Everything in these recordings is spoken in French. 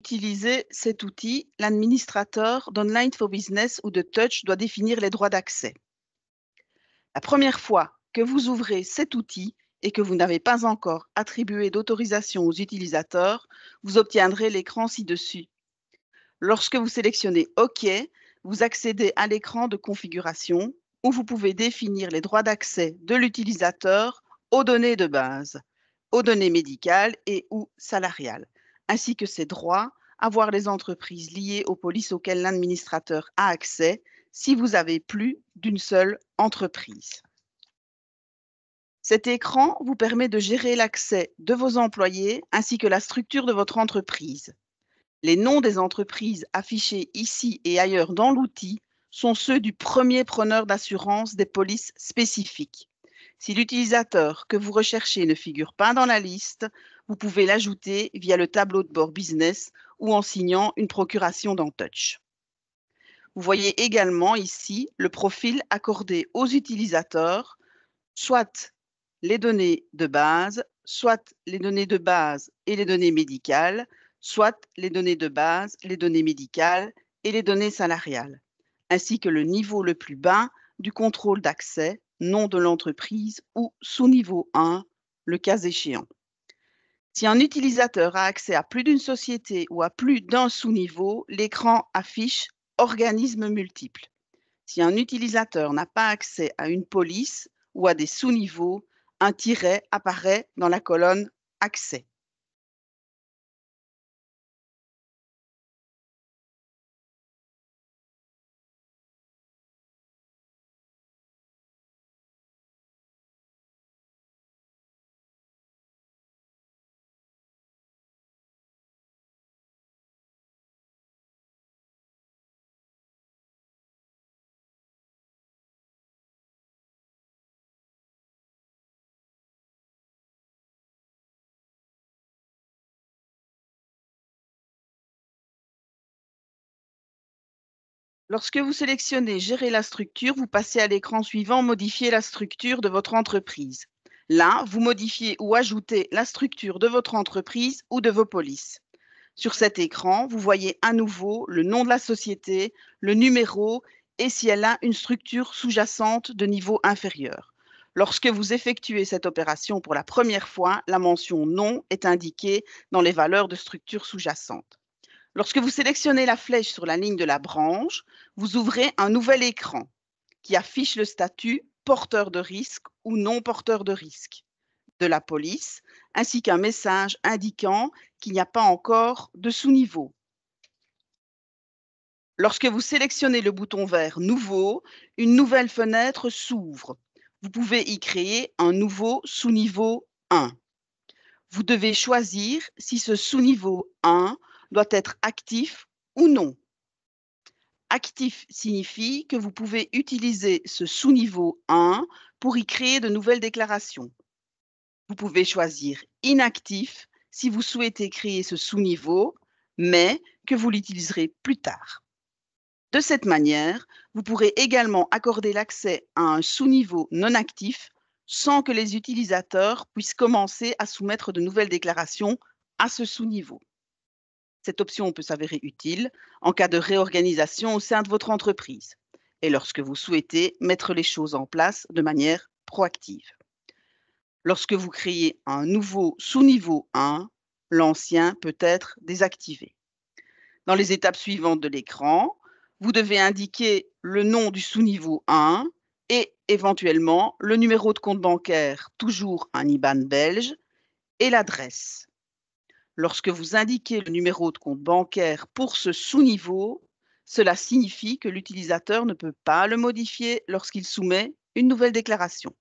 Utiliser cet outil, l'administrateur d'Online for Business ou de Touch doit définir les droits d'accès. La première fois que vous ouvrez cet outil et que vous n'avez pas encore attribué d'autorisation aux utilisateurs, vous obtiendrez l'écran ci-dessus. Lorsque vous sélectionnez OK, vous accédez à l'écran de configuration où vous pouvez définir les droits d'accès de l'utilisateur aux données de base, aux données médicales et ou salariales, ainsi que ses droits à voir les entreprises liées aux polices auxquelles l'administrateur a accès si vous avez plus d'une seule entreprise. Cet écran vous permet de gérer l'accès de vos employés ainsi que la structure de votre entreprise. Les noms des entreprises affichés ici et ailleurs dans l'outil sont ceux du premier preneur d'assurance des polices spécifiques. Si l'utilisateur que vous recherchez ne figure pas dans la liste, vous pouvez l'ajouter via le tableau de bord business ou en signant une procuration dans Touch. Vous voyez également ici le profil accordé aux utilisateurs, soit les données de base, soit les données de base et les données médicales, soit les données de base, les données médicales et les données salariales, ainsi que le niveau le plus bas du contrôle d'accès, nom de l'entreprise ou sous-niveau 1, le cas échéant. Si un utilisateur a accès à plus d'une société ou à plus d'un sous-niveau, l'écran affiche organismes multiples. Si un utilisateur n'a pas accès à une police ou à des sous-niveaux, un tiret apparaît dans la colonne Accès. Lorsque vous sélectionnez Gérer la structure, vous passez à l'écran suivant Modifier la structure de votre entreprise. Là, vous modifiez ou ajoutez la structure de votre entreprise ou de vos polices. Sur cet écran, vous voyez à nouveau le nom de la société, le numéro et si elle a une structure sous-jacente de niveau inférieur. Lorsque vous effectuez cette opération pour la première fois, la mention non est indiquée dans les valeurs de structure sous-jacente. Lorsque vous sélectionnez la flèche sur la ligne de la branche, vous ouvrez un nouvel écran qui affiche le statut porteur de risque ou non porteur de risque de la police, ainsi qu'un message indiquant qu'il n'y a pas encore de sous-niveau. Lorsque vous sélectionnez le bouton vert Nouveau, une nouvelle fenêtre s'ouvre. Vous pouvez y créer un nouveau sous-niveau 1. Vous devez choisir si ce sous-niveau 1 doit être actif ou non. Actif signifie que vous pouvez utiliser ce sous-niveau 1 pour y créer de nouvelles déclarations. Vous pouvez choisir inactif si vous souhaitez créer ce sous-niveau, mais que vous l'utiliserez plus tard. De cette manière, vous pourrez également accorder l'accès à un sous-niveau non actif sans que les utilisateurs puissent commencer à soumettre de nouvelles déclarations à ce sous-niveau. Cette option peut s'avérer utile en cas de réorganisation au sein de votre entreprise et lorsque vous souhaitez mettre les choses en place de manière proactive. Lorsque vous créez un nouveau sous-niveau 1, l'ancien peut être désactivé. Dans les étapes suivantes de l'écran, vous devez indiquer le nom du sous-niveau 1 et éventuellement le numéro de compte bancaire, toujours un IBAN belge, et l'adresse. Lorsque vous indiquez le numéro de compte bancaire pour ce sous-niveau, cela signifie que l'utilisateur ne peut pas le modifier lorsqu'il soumet une nouvelle déclaration.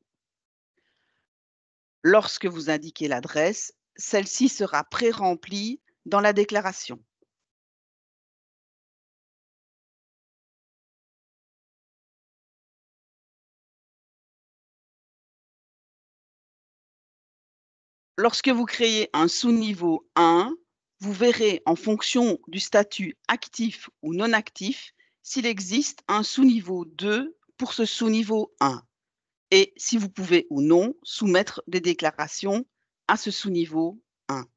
Lorsque vous indiquez l'adresse, celle-ci sera pré-remplie dans la déclaration. Lorsque vous créez un sous-niveau 1, vous verrez en fonction du statut actif ou non actif s'il existe un sous-niveau 2 pour ce sous-niveau 1 et si vous pouvez ou non soumettre des déclarations à ce sous-niveau 1.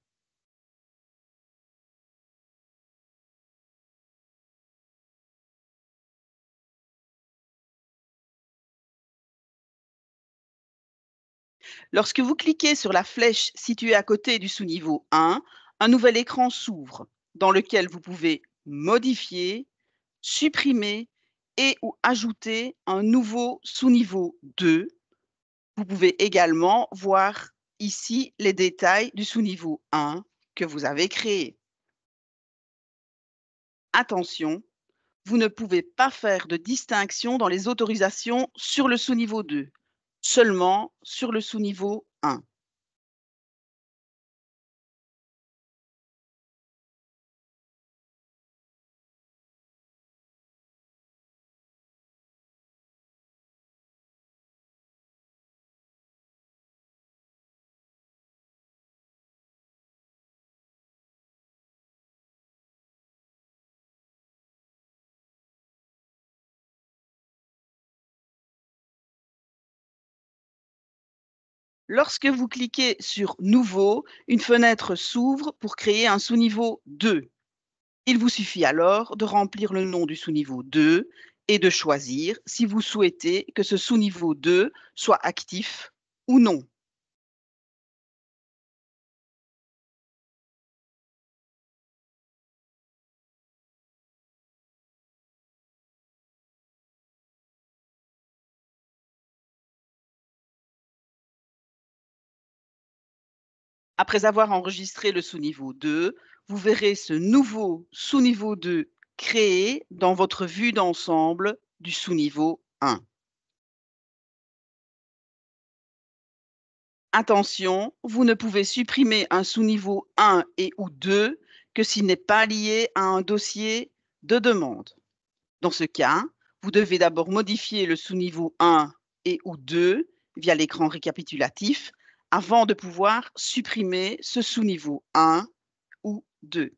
Lorsque vous cliquez sur la flèche située à côté du sous-niveau 1, un nouvel écran s'ouvre dans lequel vous pouvez modifier, supprimer et ou ajouter un nouveau sous-niveau 2. Vous pouvez également voir ici les détails du sous-niveau 1 que vous avez créé. Attention, vous ne pouvez pas faire de distinction dans les autorisations sur le sous-niveau 2, seulement sur le sous-niveau 1. Lorsque vous cliquez sur Nouveau, une fenêtre s'ouvre pour créer un sous-niveau 2. Il vous suffit alors de remplir le nom du sous-niveau 2 et de choisir si vous souhaitez que ce sous-niveau 2 soit actif ou non. Après avoir enregistré le sous-niveau 2, vous verrez ce nouveau sous-niveau 2 créé dans votre vue d'ensemble du sous-niveau 1. Attention, vous ne pouvez supprimer un sous-niveau 1 et ou 2 que s'il n'est pas lié à un dossier de demande. Dans ce cas, vous devez d'abord modifier le sous-niveau 1 et ou 2 via l'écran récapitulatif avant de pouvoir supprimer ce sous-niveau 1 ou 2.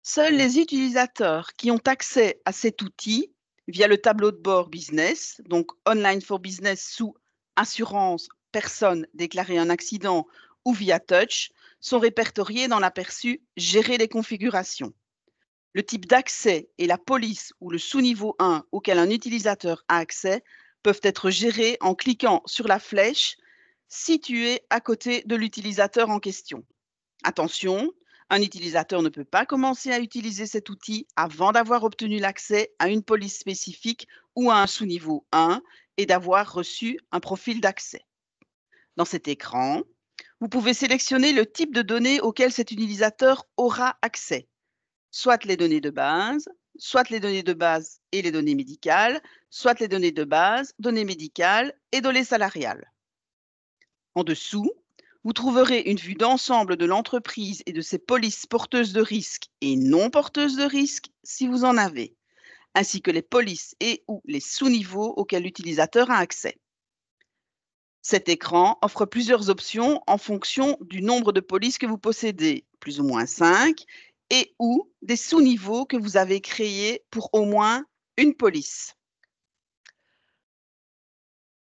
Seuls les utilisateurs qui ont accès à cet outil via le tableau de bord business, donc Online for Business sous assurance, personne déclaré un accident ou via touch, sont répertoriés dans l'aperçu Gérer les configurations. Le type d'accès et la police ou le sous-niveau 1 auquel un utilisateur a accès peuvent être gérés en cliquant sur la flèche située à côté de l'utilisateur en question. Attention, un utilisateur ne peut pas commencer à utiliser cet outil avant d'avoir obtenu l'accès à une police spécifique ou à un sous-niveau 1 et d'avoir reçu un profil d'accès. Dans cet écran, vous pouvez sélectionner le type de données auquel cet utilisateur aura accès, soit les données de base, soit les données de base et les données médicales, soit les données de base, données médicales et données salariales. En dessous, vous trouverez une vue d'ensemble de l'entreprise et de ses polices porteuses de risques et non porteuses de risques si vous en avez, ainsi que les polices et ou les sous-niveaux auxquels l'utilisateur a accès. Cet écran offre plusieurs options en fonction du nombre de polices que vous possédez, plus ou moins 5, et ou des sous-niveaux que vous avez créés pour au moins une police.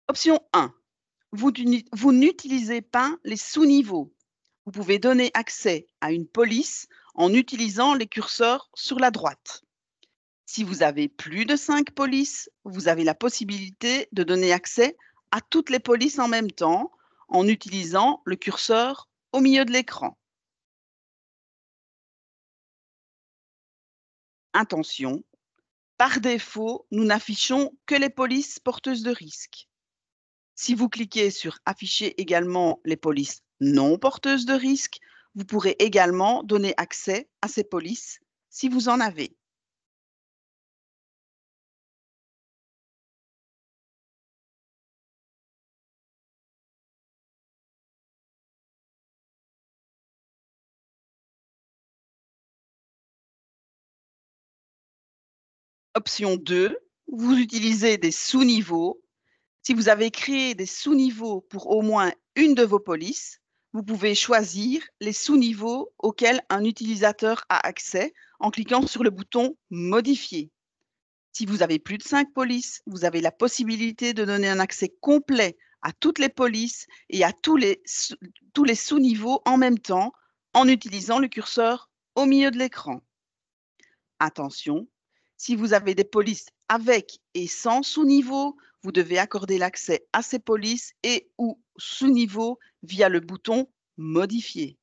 Option 1. Vous n'utilisez pas les sous-niveaux. Vous pouvez donner accès à une police en utilisant les curseurs sur la droite. Si vous avez plus de 5 polices, vous avez la possibilité de donner accès à toutes les polices en même temps en utilisant le curseur au milieu de l'écran. Attention, par défaut, nous n'affichons que les polices porteuses de risques. Si vous cliquez sur Afficher également les polices non porteuses de risques, vous pourrez également donner accès à ces polices si vous en avez. Option 2, vous utilisez des sous-niveaux. Si vous avez créé des sous-niveaux pour au moins une de vos polices, vous pouvez choisir les sous-niveaux auxquels un utilisateur a accès en cliquant sur le bouton « Modifier ». Si vous avez plus de 5 polices, vous avez la possibilité de donner un accès complet à toutes les polices et à tous les sous-niveaux en même temps en utilisant le curseur au milieu de l'écran. Attention, si vous avez des polices avec et sans sous-niveau, vous devez accorder l'accès à ces polices et ou sous-niveaux via le bouton « Modifier ».